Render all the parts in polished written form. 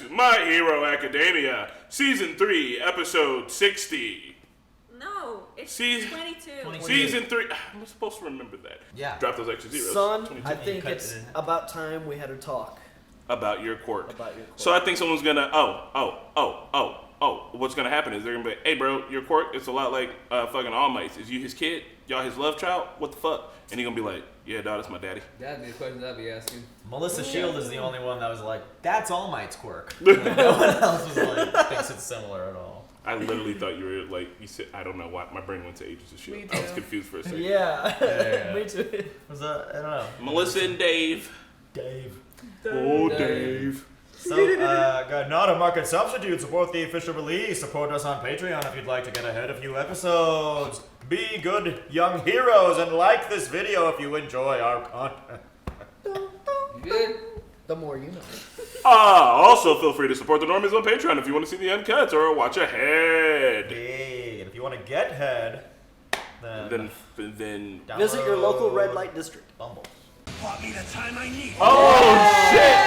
to My Hero Academia, Season 3, Episode 60. No, it's 22. Season 3. I'm supposed to remember that. Yeah. Drop those extra zeros. Son, 22. I think it's about time we had a talk. About your quirk. About your quirk. So I think someone's gonna, what's gonna happen is they're gonna be like, hey bro, your quirk, it's a lot like fucking All Might's. Is you his kid? Y'all his love child? What the fuck? And he gonna be like, yeah, dog, that's my daddy. That'd be the question I'd be asking. Melissa Shield is the only one that was like, that's All Might's quirk. No one else was like, thinks it's similar at all. I literally thought you were like, you said, I don't know why, my brain went to Agents of S.H.I.E.L.D. I was confused for a second. Yeah. Me too. Was that, I don't know. Melissa and Dave. Oh, Dave. So, got not a market substitute. Support the official release. Support us on Patreon if you'd like to get ahead a few episodes. Be good young heroes and like this video if you enjoy our content. You good? The more you know. Also feel free to support the Normies on Patreon if you want to see the uncuts or watch ahead. Hey, and if you want to get head, then Visit your local red light district. Bumble. Bought me the time I need. Oh shit!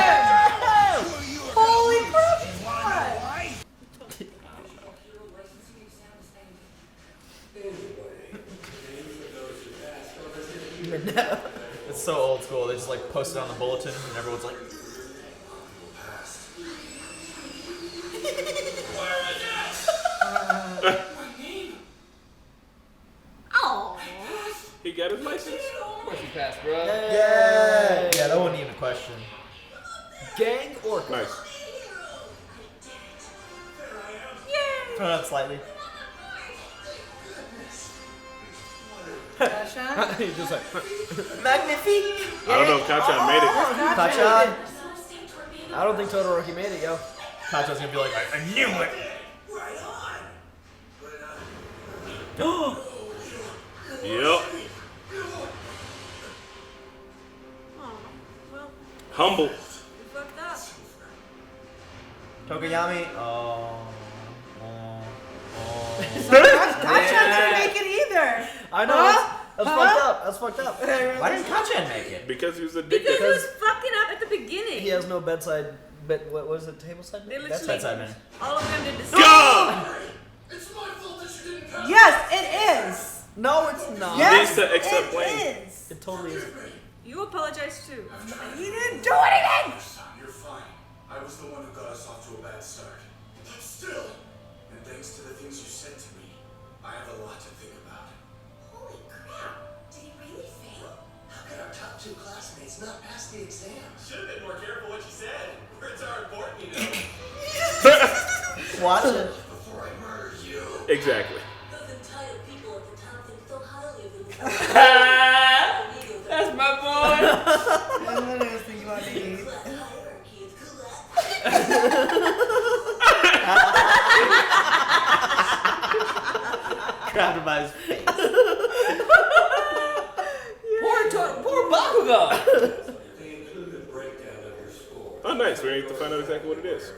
Holy crap! Why? It's so old school. They just like post it on the bulletin and everyone's like, Oh. He got his license. Of course you passed, bro. yeah, that wasn't even a question. Gang or Nice. Turn it up slightly. He's just like, Magnifique. I don't know if Kachan made it. Kachan. I don't think Todoroki made it, yo. Kachan's gonna be like, I knew it. Yep. Oh, well, Humble. we fucked up. Tokoyami. Kachan didn't make it either. I know. That's fucked up. That's fucked up. Why didn't Kachan make it? Because he was addicted. Because he was fucking up at the beginning. He has no bedside. What was it? Table side? They Bedside. literally, Bedside man. all of them did the same. God! It's my fault that you didn't pass. Yes, it is. No, it's not. Yes, needs to accept blame. it is. It totally is. You apologize too. He didn't do anything. You're fine. I was the one who got us off to a bad start. But still, and thanks to the things you said to me, I have a lot to think about. Holy crap! Did he really fail? How could our top two classmates not pass the exam? Should have been more careful what you said. Words are important, you know. Watch it. Before I murder you. Exactly. Those entitled people at the town think so highly of themselves. That's my boy. I literally was thinking about these. Class hierarchy is correct. Grabbed him by his face. Poor Bakugo. They include a breakdown of your score. Oh, nice. We need to find out exactly what it is.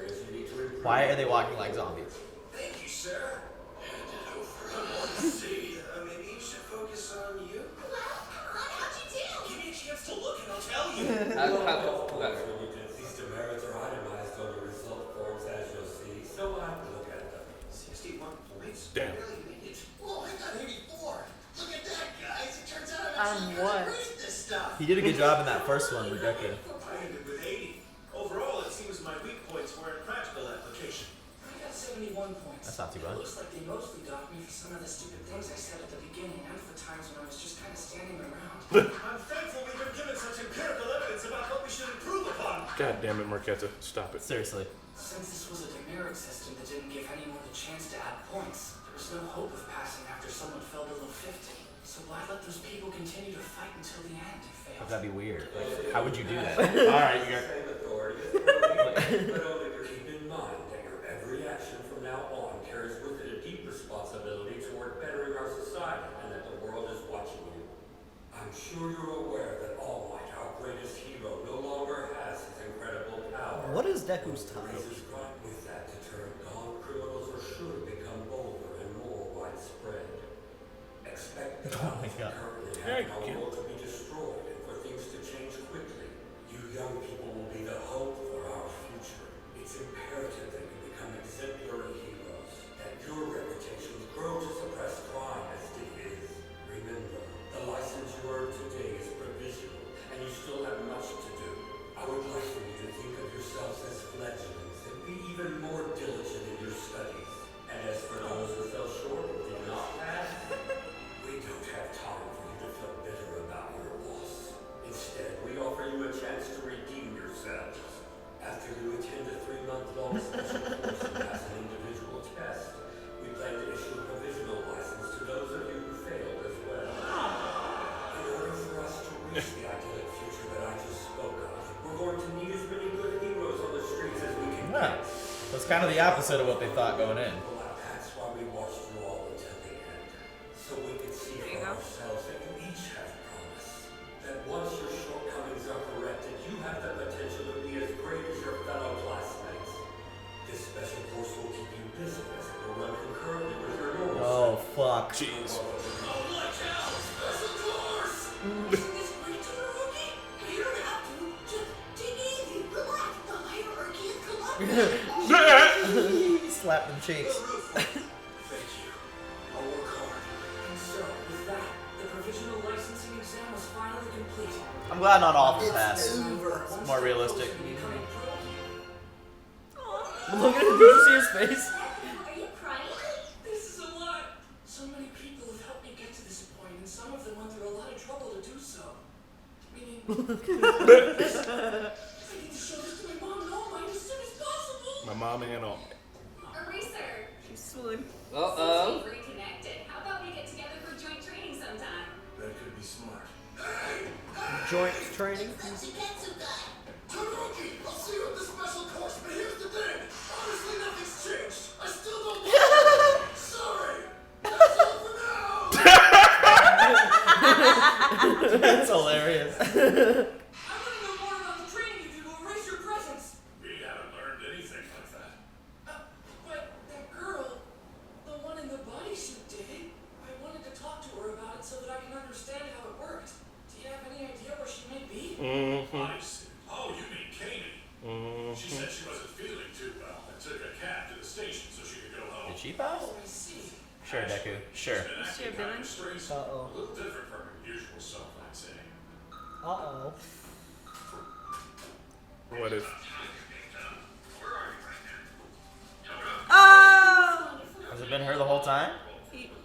Why are they walking like zombies? Thank you, sir. Hand it over. See, maybe you should focus on you. How'd you do? Give me a chance to look and I'll tell you. These demerits are itemized on your result forms, as you'll see, so I have to look at them. 61 points? Damn. Really made it. Oh, I got 84. Look at that, guys. It turns out On I'm actually what? great at this stuff. He did a good job in that first one with Deku. I ended with 80. Overall, it seems my weak points were in practical application. I got 71 points. That's not too bad. Looks like they mostly got me for some of the stupid things I said at the beginning and for times when I was just kind of standing around. I'm thankful we've been given such empirical evidence about what we should improve upon. God damn it, Marquetta. Stop it. Seriously. Since this was a demerit system that didn't give anyone the chance to add points, there was no hope of passing after someone fell below 50. So why let those people continue to fight until the end and fail? That'd be weird. Like, how would you do that? Alright, you got. But only keep in mind that your every action from now on carries with it a deep responsibility toward bettering our society and that the world is watching you. I'm sure you're aware that All Might, our greatest hero, no longer has his incredible power. What is Deku's The time? reasons brought with that to turn gone criminals or should become bolder and more widespread. Expect the Oh my God. currently Thank have you. our world to be destroyed and for things to change quickly. You young people will be the hope for our future. It's imperative even more diligent in your studies. And as for those who fell short and did not pass, we don't have time for you to feel bitter about your loss. Instead, we offer you a chance to redeem yourselves. After you attend a 3-month-long special course and pass an individual test, we plan to issue a provisional license to those of you who failed as well. In order for us to reach the idyllic future that I just spoke of, we're going to need as many good heroes on the streets as we can Yeah. get. That's kind of the opposite of what they thought going in. Well, that's why we watched you all until the end. So we could see There you for go. ourselves that you each have promise. That once your shortcomings are corrected, you have the potential to be as great as your fellow classmates. This special course will keep you busy as it will run concurrently with your normal Oh, fuck. Jeez. Oh, watch out! Special course! Isn't this great, Todoroki? You don't have to. Just take it easy. Relax. The hierarchy is collapsing. He slapped them cheeks. Thank you. I'll work hard. And so, with that, the provisional licensing exam was finally complete. I'm glad not all of them pass. It's over. It's more realistic. Becoming pro Look at him. Did you see his face? Are you crying? This is a lot. So many people have helped me get to this point, and some of them went through a lot of trouble to do so. Meaning, I need to show this to my mom and all mine as soon as possible. My mom and all. Eraser. She's swoon. Uh-oh. Since we've reconnected, how about we get together for joint training sometime? That could be smart. Joint training. Ketsu guy. Todoroki, I'll see you at the special course, but here's the thing. Honestly, nothing's changed. I still don't like you. Sorry. That's all for now. That's hilarious. I want to know more about the training you do to erase your presence. We haven't learned anything like that. But that girl, the one in the bodysuit did. I wanted to talk to her about it so that I can understand how it worked. Do you have any idea where she may be? Nice. Oh, you mean Katie. She said she wasn't feeling too well and took a cab to the station so she could go home. Did she pass? Oh, I see. Sure, Deku. Sure. She's been Is she a acting kind villain? of strange. Uh-oh. A little different from her usual self, I'd say. Uh-oh. What if? Oh! Has it been her the whole time?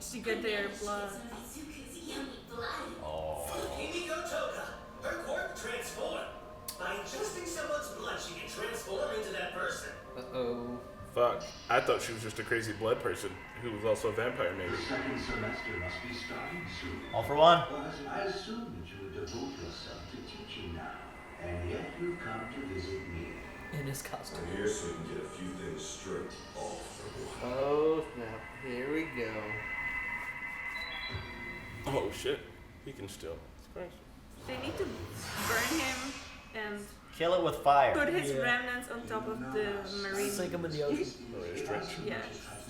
She got their blood. Zuzuka's yummy blood. Oh. Himiko Toga, her quirk transform. By ingesting someone's blood, she can transform into that person. Uh-oh. Fuck. I thought she was just a crazy blood person who was also a vampire, maybe. Second semester must be starting soon. All for one. I assume that you would devote yourself to teaching now, and yet you've come to visit me. In his costume. I'm here so we can get a few things straight all for one. Oh, snap. Here we go. Oh shit. He can still. It's crazy. They need to burn him and Kill it with fire. put his Yeah. remnants on top of the marine. Sink him in the ocean. Yeah.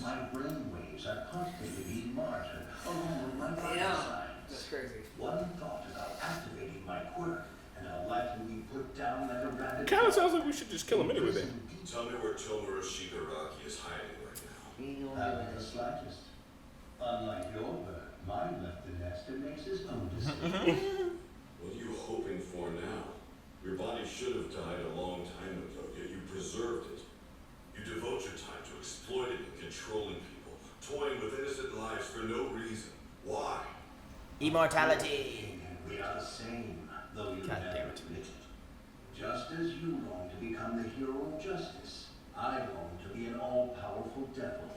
My brain waves are constantly being monitored, along with my vital Damn. signs. That's crazy. One thought about activating my quirk, and I'll likely be put down like a rabbit. Kind of sounds like we should just kill him anyway then. Tell me where Tomura Shigaraki is hiding right now. Haven't the slightest. Unlike your bird, mine left the nest and makes his own decisions. What are you hoping for now? Your body should have died a long time ago, yet you preserved it. You devote your time to exploiting and controlling people, toying with innocent lives for no reason. Why? Immortality. We are the same, though you God never damn it. admit it. Just as you long to become the hero of justice, I long to be an all-powerful devil.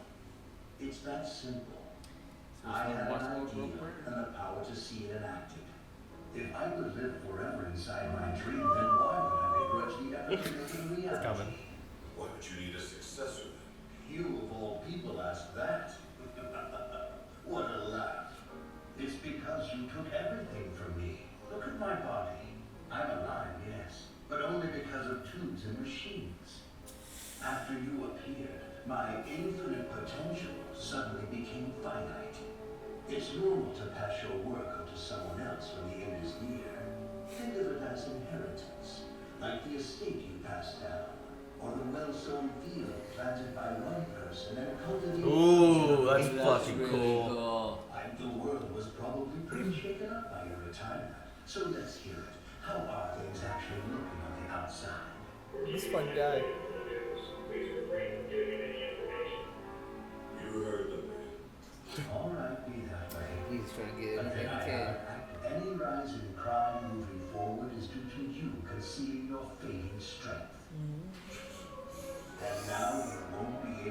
It's that simple. I had an idea and the power to see it enacted. If I could live forever inside my dream, then why would I begrudge the effort to make it a reality? Coming. Why would you need a successor then? You of all people ask that. What a laugh. It's because you took everything from me. Look at my body. I'm alive, yes, but only because of tubes and machines. After you appeared, my infinite potential suddenly became finite. It's normal to pass your work on to someone else when the end is near. Think of it as inheritance, like the estate you passed down, or the well-sown field planted by one person and cultivated. Ooh, that's That's fucking really cool. The world was probably pretty shaken up by your retirement. So let's hear it. How are things actually looking on the outside? This fun guy.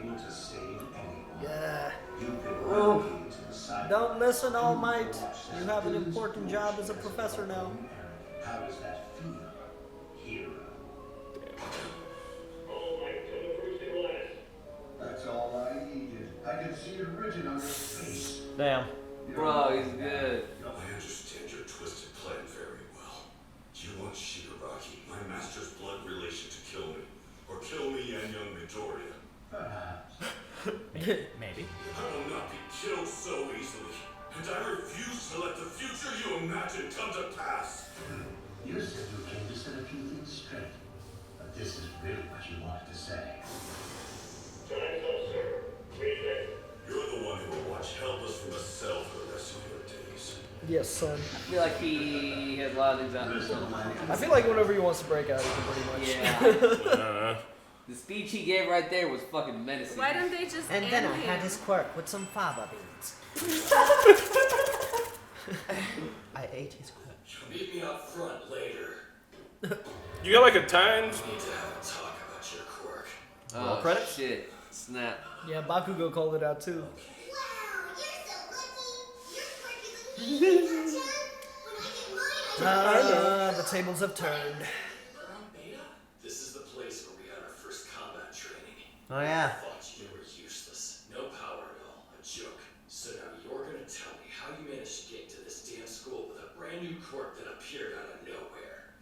able to save anyone. Yeah. You've been relegated to the side. Don't listen, All Might. You have an important job as a professor now. How does that feel, hero? All Might to the first glass. That's all I needed. I can see it written on his face. Damn. Bro, he's good. I understand your twisted plan very well. You want Shigaraki, my master's blood relation, to kill me. Or kill me and young Midoriya. Perhaps. Maybe. I will not be killed so easily. And I refuse to let the future you imagine come to pass. You said you came to set a few things straight. But this is really what you wanted to say. Time's up, sir. Reflex. You're the one who will watch helpless from a cell for the rest of your days. Yes, son. I feel like he has a lot of things out there. I feel like whenever he wants to break out, he can pretty much. Yeah. The speech he gave right there was fucking menacing. Why don't they just And end then I him? had his quirk with some fava beans. I ate his quirk. Meet me up front later. You got like a times? We need to have a talk about your quirk. Oh, credits? shit. Snap. Yeah, Bakugo called it out too. Wow, you're so lucky. Your quirk is amazing, Hachan. When I get mine, The tables have turned. This is the place where we had our first combat training. Oh yeah. I thought you were useless. No power at all. A joke. So now you're gonna tell me how you managed to get into this damn school with a brand new quirk that appeared out of nowhere.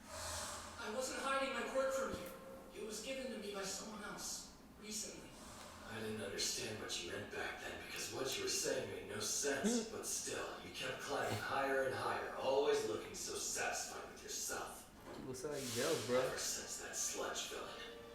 I wasn't hiding my quirk from you. It was given to me by someone else recently. I didn't understand what you meant back then because what you were saying made no sense. But still, you kept climbing higher and higher, always looking so satisfied with yourself. Looks like jealous, bro. Ever since that sludge villain.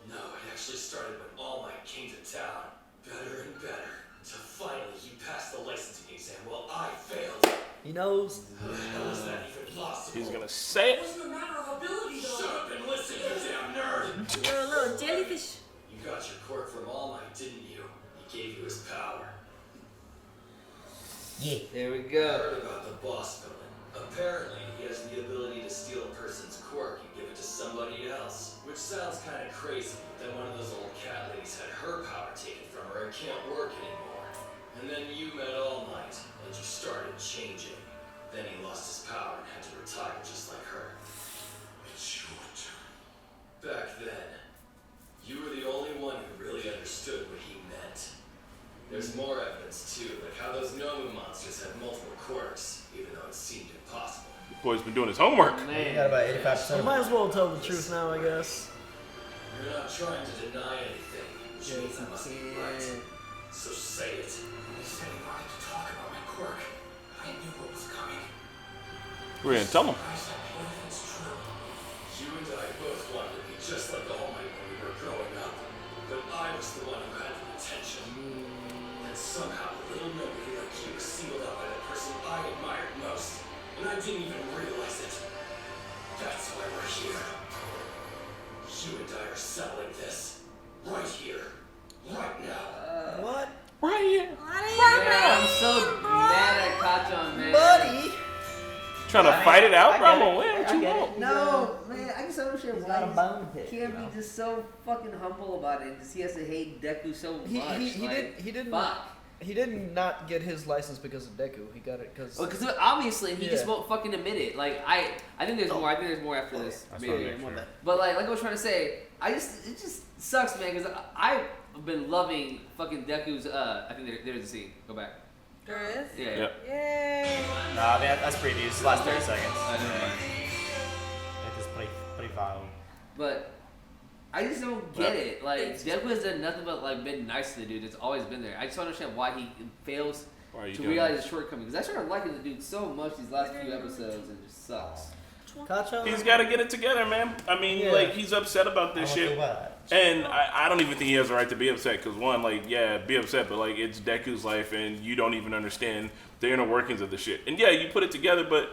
No, it actually started when All Might came to town. Better and better. Until finally you passed the licensing exam while I failed. He knows. How the hell is that even possible? He's gonna say It it. wasn't a matter of ability, though. Shut up and listen, you damn nerd! You're a little jellyfish. You got your quirk from All Might, didn't you? He gave you his power. Yeah. There we I go. heard about the boss villain. Apparently, he has the ability to steal a person's quirk and give it to somebody else. Which sounds kind of crazy, but then one of those old cat ladies had her power taken from her and can't work anymore. And then you met All Might, and you started changing. Then he lost his power and had to retire just like her. It's your turn. Back then, you were the only one who really understood what he meant. There's more evidence too, like how those Nomu monsters had multiple quirks, even though it seemed impossible. Boy's been doing his homework. You got about You 85%. might as well tell the truth now, I guess. You're not trying to deny anything, which means I must be right. So say it. He said he wanted to talk about my quirk. I knew what was coming. We're gonna tell him. I said, what if it's true? You and I both wanted to be just like All Might when we were growing up. But I was the one who had the potential. And somehow a little nobody like you was singled out by the person I admired most. And I didn't even realize it. That's why we're here. You and I are settling this. Right here. Right now. What? Right here. Yeah, I'm so mad at Kachan, man. Buddy! Trying to fight it out, I bro. I'm get gonna it. win. What I you get want? No, man, I just don't understand He's why got a bone to pick, he can't you know? be just so fucking humble about it. Just he has to hate Deku so much. He didn't. Fuck. He didn't not get his license because of Deku. He got it because. Well, because obviously he just Yeah. won't fucking admit it. Like I think there's more. I think there's more after this. That's Maybe. what I make sure. But like I was trying to say, it just sucks, man. Because I've been loving fucking Deku's. I think there's a scene. Go back. There is? Yeah. Yep. Yay. Nah, man, that's previews. Last 30 seconds. I know. It is pretty vile. But I just don't get it. Like Deku has done nothing but like been nice to the dude. It's always been there. I just don't understand why he fails Why are you to doing realize his shortcomings. I started liking the dude so much these last few episodes, and it just sucks. Kacha? He's got to get it together, man. I mean, Yeah. like, he's upset about this shit. And I don't even think he has the right to be upset because, one, like, yeah, be upset, but, like, it's Deku's life and you don't even understand the inner workings of the shit. And, yeah, you put it together, but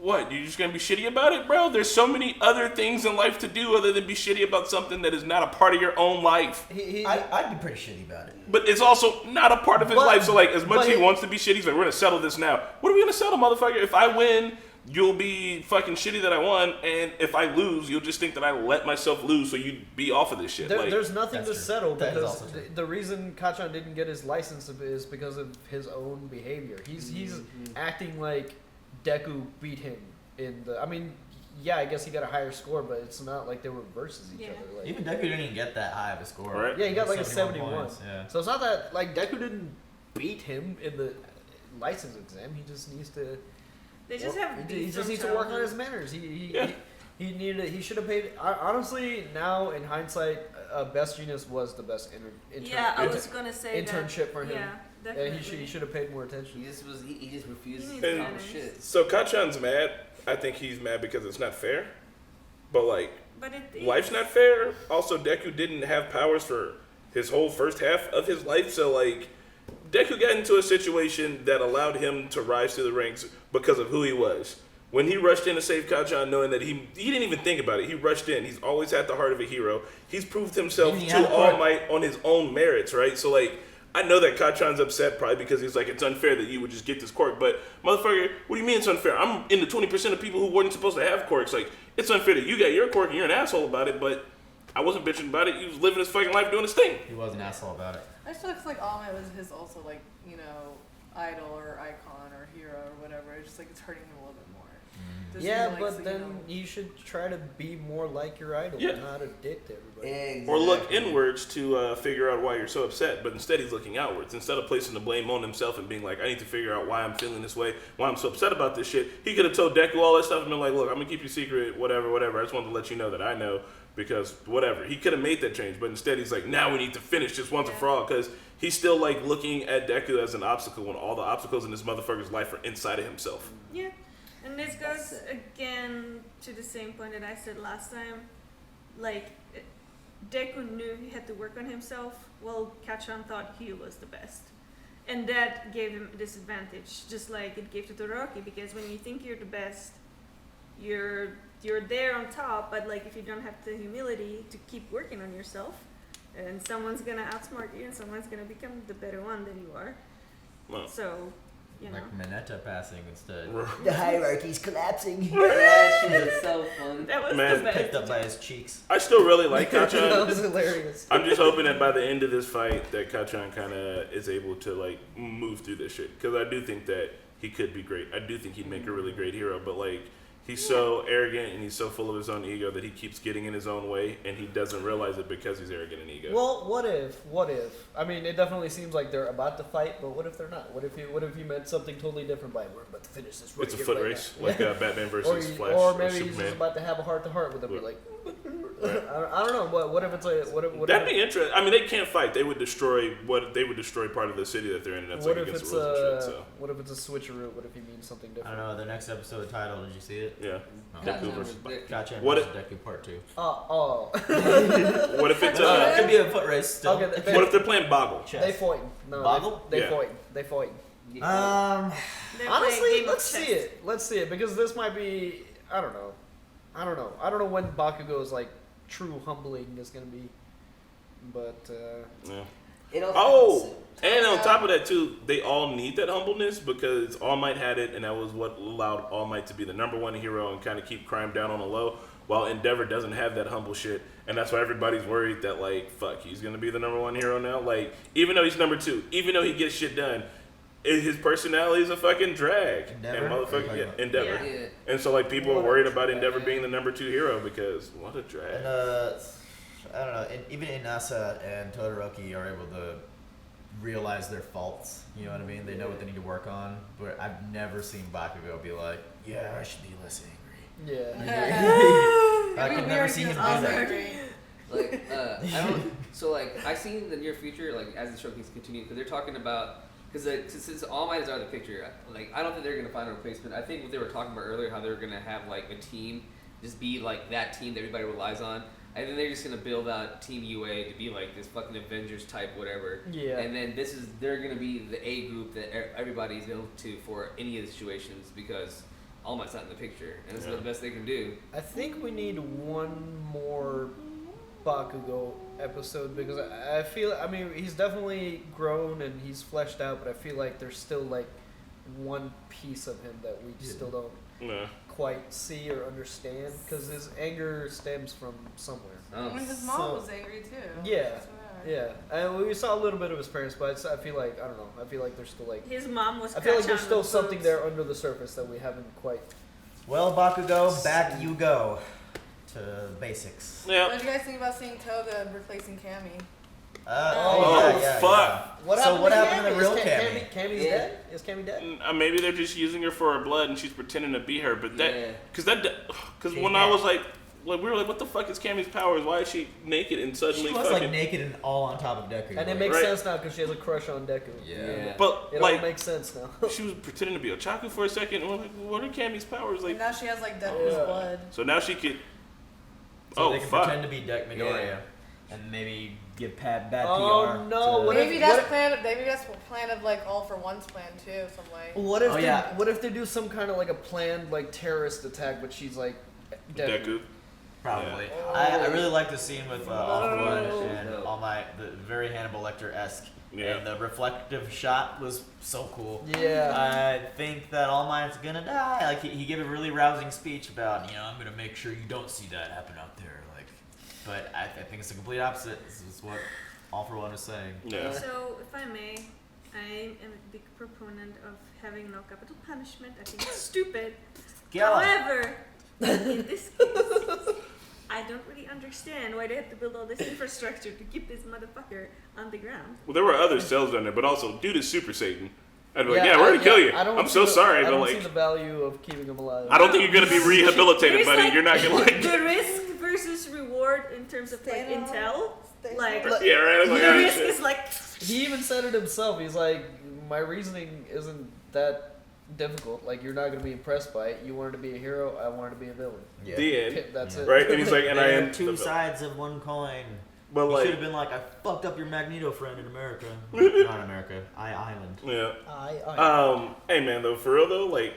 what? You're just going to be shitty about it, bro? There's so many other things in life to do other than be shitty about something that is not a part of your own life. I'd be pretty shitty about it. But it's also not a part of his But- life. So, like, as much but as he he- wants to be shitty, he's like, we're going to settle this now. What are we going to settle, motherfucker? If I win you'll be fucking shitty that I won, and if I lose, you'll just think that I let myself lose, so you'd be off of this shit. There's nothing to settle That is because also true. the reason Kachan didn't get his license is because of his own behavior. He's acting like Deku beat him in the. I mean, yeah, I guess he got a higher score, but it's not like they were versus each other. Like, Even Deku didn't even get that high of a score. Right. yeah, he got like a 71 71. points, yeah. So it's not that like Deku didn't beat him in the license exam. He just needs to. They just have. He beef just from needs to work on childhood. his manners. He Yeah. He should have paid. Honestly, now in hindsight, Best Genius was the best Yeah, I was gonna say internship for him. Yeah, And definitely. he should have paid more attention. He just refused He to needs talk manners. shit. So Kachan's mad. I think he's mad because it's not fair. But like, But it life's not fair. Also, Deku didn't have powers for his whole first half of his life. So like, Deku got into a situation that allowed him to rise to the ranks because of who he was. When he rushed in to save Kachan, knowing that he didn't even think about it, he rushed in. He's always had the heart of a hero. He's proved himself He had to the All heart. Might on his own merits, right? So like, I know that Kachan's upset probably because he's like, it's unfair that you would just get this quirk. But motherfucker, what do you mean it's unfair? I'm in the 20% of people who weren't supposed to have quirks. Like, it's unfair that you got your quirk and you're an asshole about it, but I wasn't bitching about it. He was living his fucking life doing his thing. He was an asshole about it. I just feel like All Might was his also like, you know, idol or icon or hero or whatever. It's just like it's hurting him a little bit more. Just Yeah, like, but so, then you know, you should try to be more like your idol, Yeah. not a dick to everybody. Or look inwards to figure out why you're so upset, but instead he's looking outwards. Instead of placing the blame on himself and being like, I need to figure out why I'm feeling this way, why I'm so upset about this shit, he could have told Deku all that stuff and been like, look, I'm going to keep you secret, whatever. I just wanted to let you know that I know because whatever. He could have made that change, but instead he's like, now we need to finish this once and for all because he's still like looking at Deku as an obstacle when all the obstacles in this motherfucker's life are inside of himself. Yeah, and this goes again to the same point that I said last time. Like, Deku knew he had to work on himself. Well, Kachan thought he was the best, and that gave him a disadvantage, just like it gave to Todoroki. Because when you think you're the best, you're there on top. But like, if you don't have the humility to keep working on yourself, and someone's gonna outsmart you, and someone's gonna become the better one than you are. Well, So, you know. Like Mineta passing instead. The hierarchy's collapsing. That shit is so fun. That was Man. the best. Picked up by his cheeks. I still really like That Kachan. was hilarious. I'm just hoping that by the end of this fight that Kachan kind of is able to like move through this shit because I do think that he could be great. I do think he'd make a really great hero, but like he's so arrogant and he's so full of his own ego that he keeps getting in his own way and he doesn't realize it because he's arrogant and ego. Well, what if? I mean, it definitely seems like they're about to fight, but what if they're not? What if you meant something totally different by we're about to finish this? It's a here foot right race, now." like Batman versus Flash or maybe he's Superman. just about to have a heart to heart with them. Be Right. like, I don't know. What if it's a what That'd if, be interesting. I mean, they can't fight. They would destroy part of the city that they're in, and that's what like if against it's the rules and shit. a So what if it's a switcheroo? What if he means something I different? don't know. The next episode title. Did you see it? yeah, Oh. Deku versus. Gotcha. What Versus Deku Part 2. Oh, What if it's It could be a foot race still. okay. what if they're playing Boggle? Chess. They fighting. No, Boggle? They Yeah. fighting. They fighting. They're playing Honestly, game of let's see chess. it. Let's see it because this might be. I don't know. I don't know when Bakugo's like true humbling is gonna be, but Yeah. It'll Oh, and on top of that too, they all need that humbleness because All Might had it, and that was what allowed All Might to be the #1 hero and kind of keep crime down on the low. While Endeavor doesn't have that humble shit, and that's why everybody's worried that like, fuck, he's gonna be the #1 hero now. Like, even though he's #2, even though he gets shit done, his personality is a fucking drag. Endeavor? And motherfucker, yeah, Endeavor. Yeah. And so like people are What a worried about drag. Endeavor being the #2 hero because what a drag. And I don't know. And even Inasa and Todoroki are able to realize their faults. You know what I mean? They know what they need to work on. But I've never seen Bakugo be like, "Yeah, I should be less angry." yeah. I could never see him do that. Like, I don't. So, like, I see in the near future, like, as the show keeps continuing, because they're talking about, because since All Might is out of the picture, like, I don't think they're gonna find a replacement. I think what they were talking about earlier, how they were gonna have like a team, just be like that team that everybody relies on. I think they're just gonna build out Team UA to be like this fucking Avengers type whatever. Yeah. And then they're gonna be the A group that everybody's going to for any of the situations because All Might's not in the picture, and it's the best they can do. I think we need one more Bakugo episode because I feel, I mean, he's definitely grown and he's fleshed out, but I feel like there's still like one piece of him that we still don't. quite see or understand because his anger stems from somewhere. Oh. I mean, his mom was angry too. Yeah. That's what Yeah, and we saw a little bit of his parents, but I feel like, I don't know, I feel like there's still like... His mom was I feel like there's Kachan still with something boobs. there under the surface that we haven't quite... Well, Bakugo, back you go to basics. What did you guys think about seeing Toga replacing Cammy? Fuck. What So happened what to happened to the real Cammy? Cammy? Cammy's dead? Is Cammy dead? Maybe they're just using her for her blood and she's pretending to be her, but that... Because when She's I dead. was like, we were like, what the fuck is Cammy's powers? Why is she naked and suddenly She was fucking... like naked and all on top of Deku. And it makes sense now because she has a crush on Deku. Yeah. But It like, all makes sense now. she was pretending to be Ochaku for a second, and we're like, what are Cammy's powers? Like, And now she has like Deku's blood. so now she could... So they can fuck. pretend to be Midoriya and maybe give bad PR. Oh, no, to- what Maybe if- that's what if- plan. Maybe that's plan of like All for One's plan too, some way. What if Oh, they, yeah. what if they do some kind of like a planned like terrorist attack, but she's like Deku. Probably. Yeah. I really like the scene with All for One and No. All Might, the very Hannibal Lecter-esque. Yeah. And the reflective shot was so cool. Yeah. I think that All Might's gonna die. Like he gave a really rousing speech about, I'm gonna make sure you don't see that happen out there. Like, but I think it's the complete opposite. This is what All for One is saying. Yeah. So, if I may, I am a big proponent of having no capital punishment. I think it's stupid. However, in this case, I don't really understand why they have to build all this infrastructure to keep this motherfucker on the ground. Well, there were other cells down there, but also, dude is Super Satan. I'd be like, we're gonna kill you. I'm so sorry, I but don't like, see the value of keeping him alive. I don't think you're gonna be rehabilitated, There's buddy. like You're not gonna like. the risk versus reward in terms of like intel. Like, Yeah, right. the Like, oh, risk shit. is like. He even said it himself. He's like, my reasoning isn't that difficult. Like, you're not gonna be impressed by it. You wanted to be a hero. I wanted to be a villain. Yeah. The end. That's it. Right? And he's like, and I They're am two the- sides of one coin. But He like, should have been like, I fucked up your Magneto friend in America. Not America. Island. yeah. Hey man, though, for real though, like,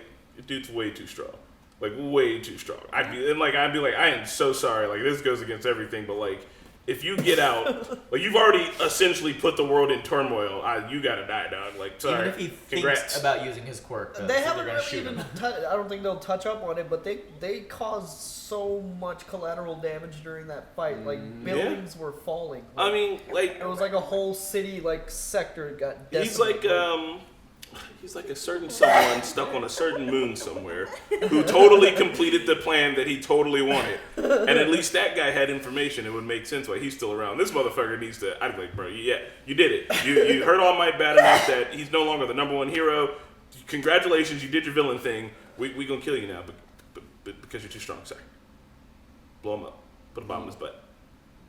dude's way too strong. Like, way too strong. I'd be like, I am so sorry. Like, this goes against everything, but like, if you get out, like, you've already essentially put the world in turmoil. You gotta die, dog. Like, sorry. Even if he Congrats. thinks about using his quirk, They they're haven't gonna really shoot even. him. I don't think they'll touch up on it, but they caused so much collateral damage during that fight. Like buildings were falling. I mean, like, it was like a whole city like sector got he's decimated. like, he's like a certain someone stuck on a certain moon somewhere who totally completed the plan that he totally wanted. And at least that guy had information. It would make sense why he's still around. This motherfucker needs to, I'd be like, bro, yeah, you did it. You hurt All Might bad enough that he's no longer the #1 hero. Congratulations, you did your villain thing. We gonna kill you now but because you're too strong, sorry. Blow him up. Put a bomb in his butt.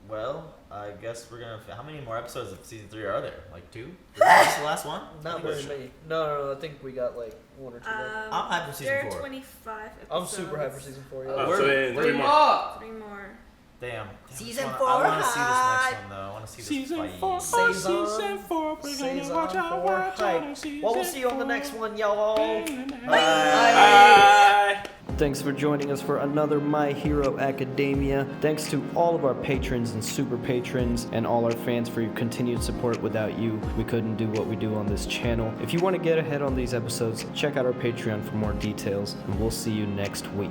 Well, I guess we're gonna. How many more episodes of season 3 are there? Like 2? Is this the last one? Not very many. No, I think we got like 1 or 2 left. I'm hyped for season There are 4. 25 episodes. I'm super hyped for season 4. Yeah. So then where- 3 more. 3 more. Damn. Season I 4 wanna see this hype. next one though. I wanna see this Season fight. 4. Season 4. We're Season gonna watch out. 4 Watch out. hype. Well, we'll see you on the next one, y'all. Bye. Thanks for joining us for another My Hero Academia. Thanks to all of our patrons and super patrons and all our fans for your continued support. Without you, we couldn't do what we do on this channel. If you want to get ahead on these episodes, check out our Patreon for more details, and we'll see you next week.